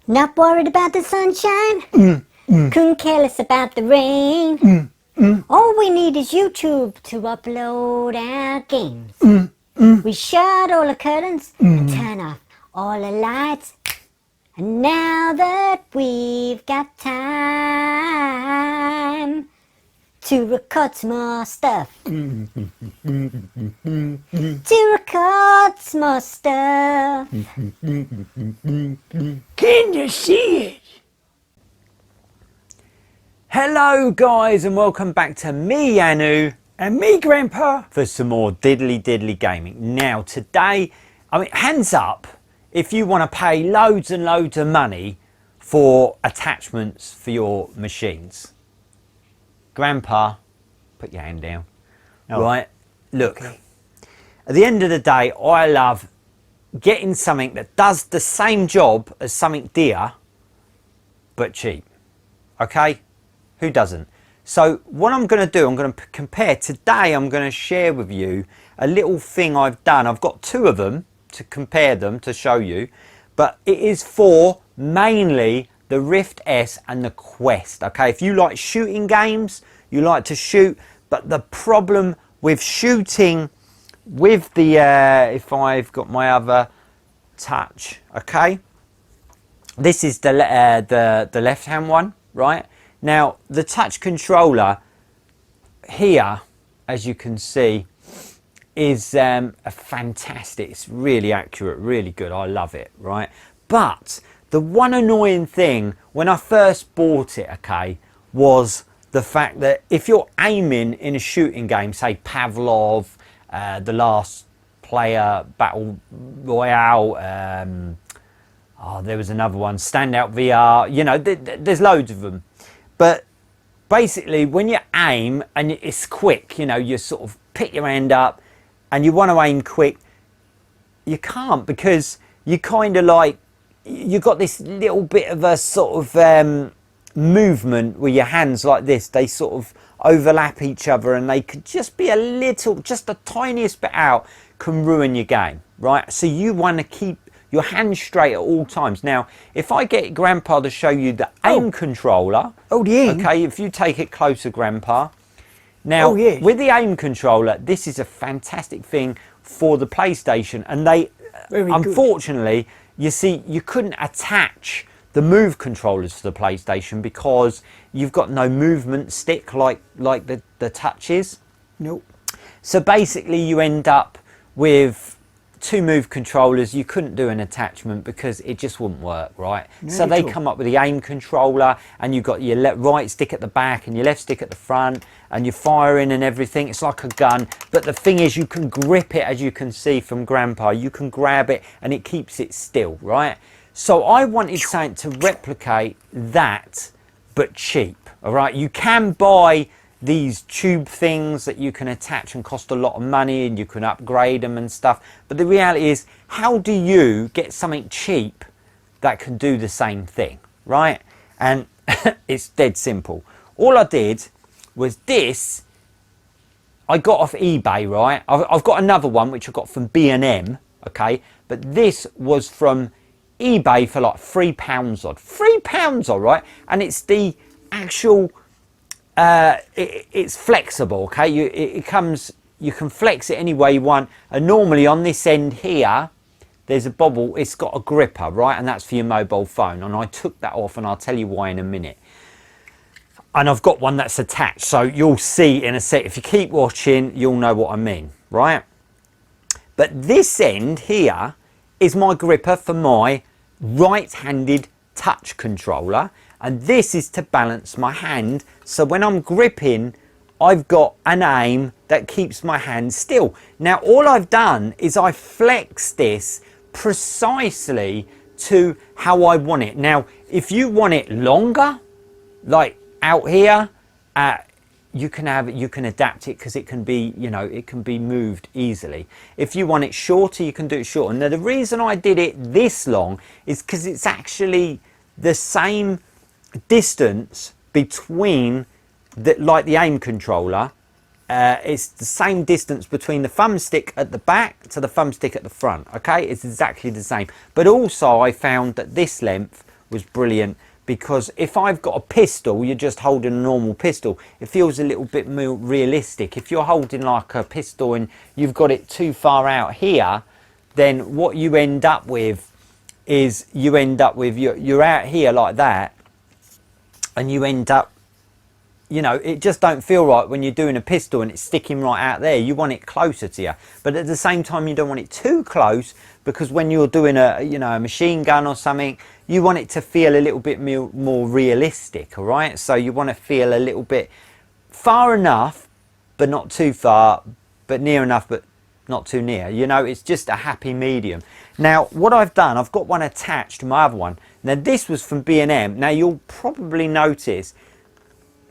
Not worried about the sunshine. Couldn't care less about the rain. All we need is YouTube to upload our games. We shut all the curtains and turn off all the lights. And now that we've got time to record some more stuff. To record some more stuff. Can you see it? Hello guys and welcome back to me, Anu. And me, Grandpa. For some more diddly gaming. Now today, hands up if you want to pay loads and loads of money for attachments for your machines. Grandpa, put your hand down. Oh. Right, look, at the end of the day, I love getting something that does the same job as something dear, but cheap. Okay? Who doesn't? So what I'm going to do, I'm going to compare. Today I'm going to share with you a little thing I've done. I've got two of them to compare them to show you, but it is for mainly the Rift S and the Quest. Okay, if you like shooting games, you like to shoot, but the problem with shooting with the if I've got my other touch, okay, this is the left hand one, right? Now the touch controller here, as you can see, is a fantastic. It's really accurate, really good. I love it, right? But the one annoying thing when I first bought it, okay, was the fact that if you're aiming in a shooting game, say Pavlov, The Last Player, Battle Royale, there was another one, Standout VR, you know, there's loads of them. But basically when you aim and it's quick, you know, you sort of pick your hand up and you want to aim quick, you can't, because you kind of like, you got this little bit of a sort of movement with your hands like this. They sort of overlap each other and they could just be a little, just the tiniest bit out can ruin your game, right? So you want to keep your hands straight at all times. Now, if I get Grandpa to show you the aim controller. Oh, the aim. Okay, if you take it closer, Grandpa. Now, oh, yes. with the aim controller, this is a fantastic thing for the PlayStation, and they, unfortunately, you see, you couldn't attach the move controllers to the PlayStation because you've got no movement stick like the touch is. Nope. So basically, you end up with two move controllers. You couldn't do an attachment because it just wouldn't work, right? So they come up with the aim controller, and you've got your right stick at the back and your left stick at the front, and you're firing and everything. It's like a gun, but the thing is, you can grip it, as you can see from Grandpa. You can grab it and it keeps it still, right? So I wanted something to replicate that, but cheap. All right, you can buy these tube things that you can attach and cost a lot of money, and you can upgrade them and stuff. But the reality is, how do you get something cheap that can do the same thing, right? And it's dead simple. All I did was this. I got off eBay, right? I've got another one which I got from B&M, okay? But this was from eBay for like £3 odd. £3 odd, right? And it's the actual, it's flexible, okay? It comes, you can flex it any way you want. And normally on this end here, there's a bobble, it's got a gripper, right? And that's for your mobile phone. And I took that off, and I'll tell you why in a minute. And I've got one that's attached, so you'll see in a sec. If you keep watching, you'll know what I mean, right? But this end here is my gripper for my right-handed touch controller, and this is to balance my hand, so when I'm gripping, I've got an aim that keeps my hand still. Now all I've done is I flexed this precisely to how I want it. Now if you want it longer, like out here, you can adapt it, because it can be, you know, it can be moved easily. If you want it shorter, you can do it shorter. Now the reason I did it this long is because it's actually the same distance between like the aim controller. It's the same distance between the thumbstick at the back to the thumbstick at the front. Okay, it's exactly the same. But also I found that this length was brilliant, because if I've got a pistol, you're just holding a normal pistol, it feels a little bit more realistic. If you're holding like a pistol and you've got it too far out here, then what you end up with is you're out here like that, and you end up, you know, it just don't feel right when you're doing a pistol and it's sticking right out there. You want it closer to you, but at the same time you don't want it too close, because when you're doing a, you know, a machine gun or something, you want it to feel a little bit more realistic. All right, so you want to feel a little bit far enough but not too far, but near enough but not too near. You know, it's just a happy medium. Now what I've done, I've got one attached to my other one. Now this was from B&M. Now you'll probably notice,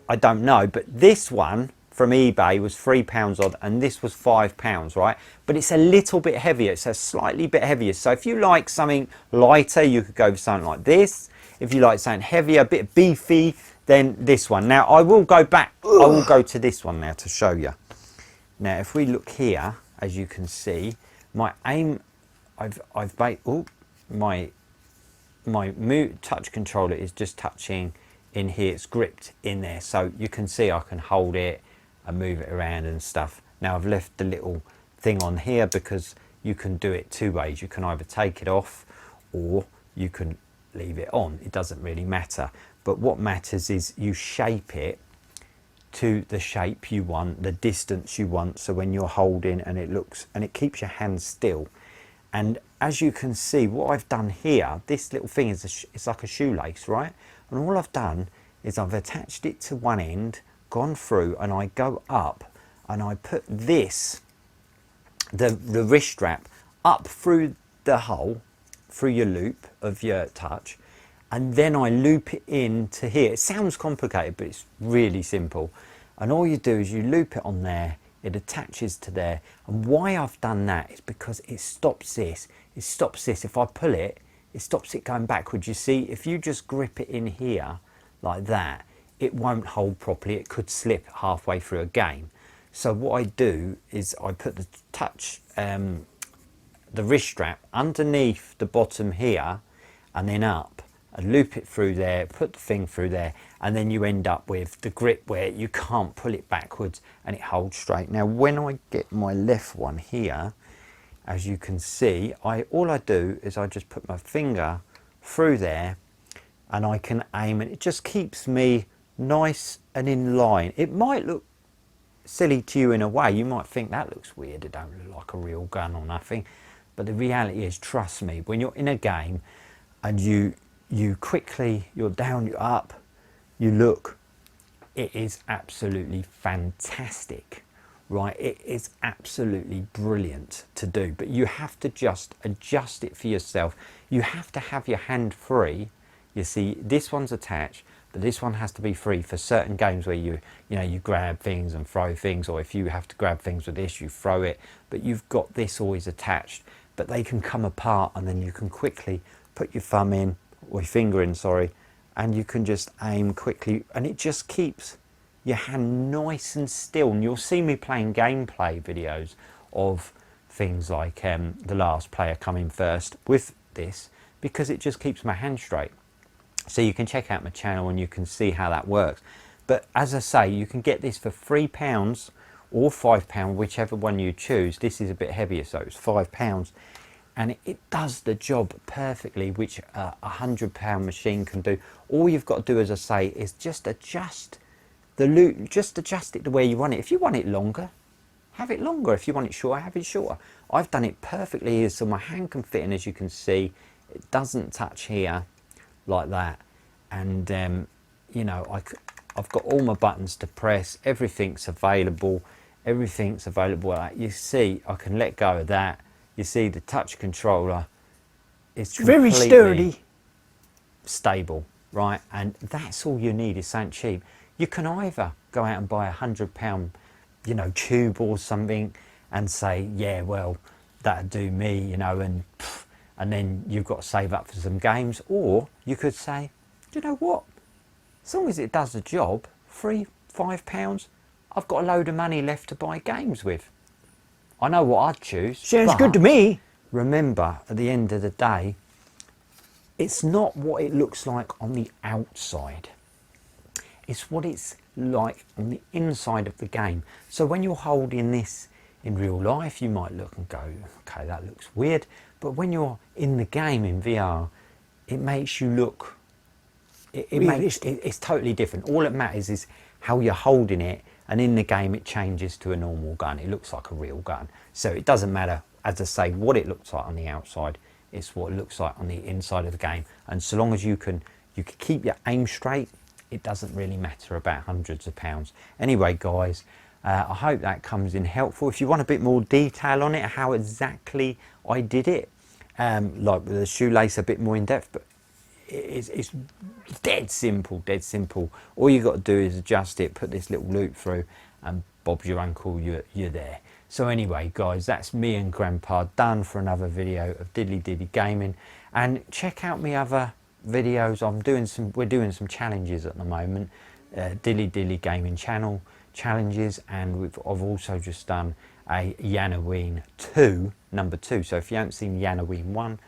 I don't know, but this one from eBay was £3 odd, and this was £5, right? But it's a little bit heavier. It's a slightly bit heavier. So if you like something lighter, you could go for something like this. If you like something heavier, a bit beefy, then this one. Now I will go back. I will go to this one now to show you. Now if we look here, as you can see, my aim, I've made, oh, my touch controller is just touching in here. It's gripped in there, so you can see I can hold it and move it around and stuff. Now I've left the little thing on here because you can do it two ways. You can either take it off or you can leave it on. It doesn't really matter, but what matters is you shape it to the shape you want, the distance you want, so when you're holding and it looks, and it keeps your hand still. And as you can see, what I've done here, this little thing is it's like a shoelace, right? And all I've done is I've attached it to one end, gone through, and I go up and I put this, the wrist strap, up through the hole, through your loop of your touch, and then I loop it into here. It sounds complicated, but it's really simple. And all you do is you loop it on there, it attaches to there. And why I've done that is because it stops this. It stops this. If I pull it, it stops it going backwards. You see, if you just grip it in here like that, it won't hold properly. It could slip halfway through a game. So what I do is I put the touch, the wrist strap underneath the bottom here, and then up, and loop it through there, put the thing through there, and then you end up with the grip where you can't pull it backwards and it holds straight. Now when I get my left one here, as you can see, all I do is I just put my finger through there and I can aim, and it just keeps me nice and in line. It might look silly to you in a way. You might think that looks weird, it don't look like a real gun or nothing, but the reality is, trust me, when you're in a game and you quickly, you're down, you're up, you look, it is absolutely fantastic, right? It is absolutely brilliant to do, but you have to just adjust it for yourself. You have to have your hand free. You see, this one's attached, but this one has to be free for certain games where you grab things and throw things, or if you have to grab things with this, you throw it, but you've got this always attached. But they can come apart, and then you can quickly put your thumb in, or your finger in, sorry, and you can just aim quickly, and it just keeps your hand nice and still. And you'll see me playing gameplay videos of things like The Last Player Coming First with this, because it just keeps my hand straight. So you can check out my channel and you can see how that works. But as I say, you can get this for £3 or £5, whichever one you choose. This is a bit heavier, so it's £5, and it does the job perfectly, which a £100 machine can do. All you've got to do, as I say, is just adjust the loop, just adjust it the way you want it. If you want it longer, have it longer. If you want it shorter, have it shorter. I've done it perfectly here, so my hand can fit in. As you can see, it doesn't touch here like that, and you know, I've got all my buttons to press. Everything's available. Everything's available. You see, I can let go of that. You see, the touch controller is Very sturdy, stable, right? And that's all you need, is something cheap. You can either go out and buy £100, you know, tube or something, and say, yeah, well, that'd do me, you know, and then you've got to save up for some games. Or you could say, do you know what? As long as it does the job, £5, I've got a load of money left to buy games with. I know what I'd choose. Sounds good to me. Remember, at the end of the day, it's not what it looks like on the outside. It's what it's like on the inside of the game. So when you're holding this in real life, you might look and go, okay, that looks weird. But when you're in the game in VR, it makes you look, it's totally different. All that matters is how you're holding it, and in the game it changes to a normal gun. It looks like a real gun. So it doesn't matter, as I say, what it looks like on the outside. It's what it looks like on the inside of the game. And so long as you can keep your aim straight, it doesn't really matter about hundreds of pounds. Anyway, guys, I hope that comes in helpful. If you want a bit more detail on it, how exactly I did it, like with the shoelace a bit more in depth, but it's dead simple, dead simple. All you got to do is adjust it, put this little loop through, and Bob's your uncle, you're there. So anyway, guys, that's me and Grandpa done for another video of Diddly Diddly Gaming. And check out my other videos. We're doing some challenges at the moment, Diddly Diddly Gaming channel challenges, and I've also just done a Yanoween 2, number 2. So if you haven't seen Yanoween 1,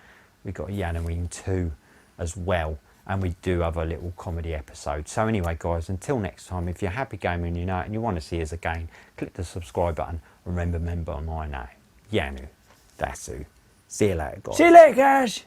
we've got a Yanoween 2 as well, and we do other little comedy episodes. So anyway, guys, until next time, if you're happy gaming, you know it, and you want to see us again, click the subscribe button. Remember my name, Yanu. That's who. See you later, guys. See you later, guys.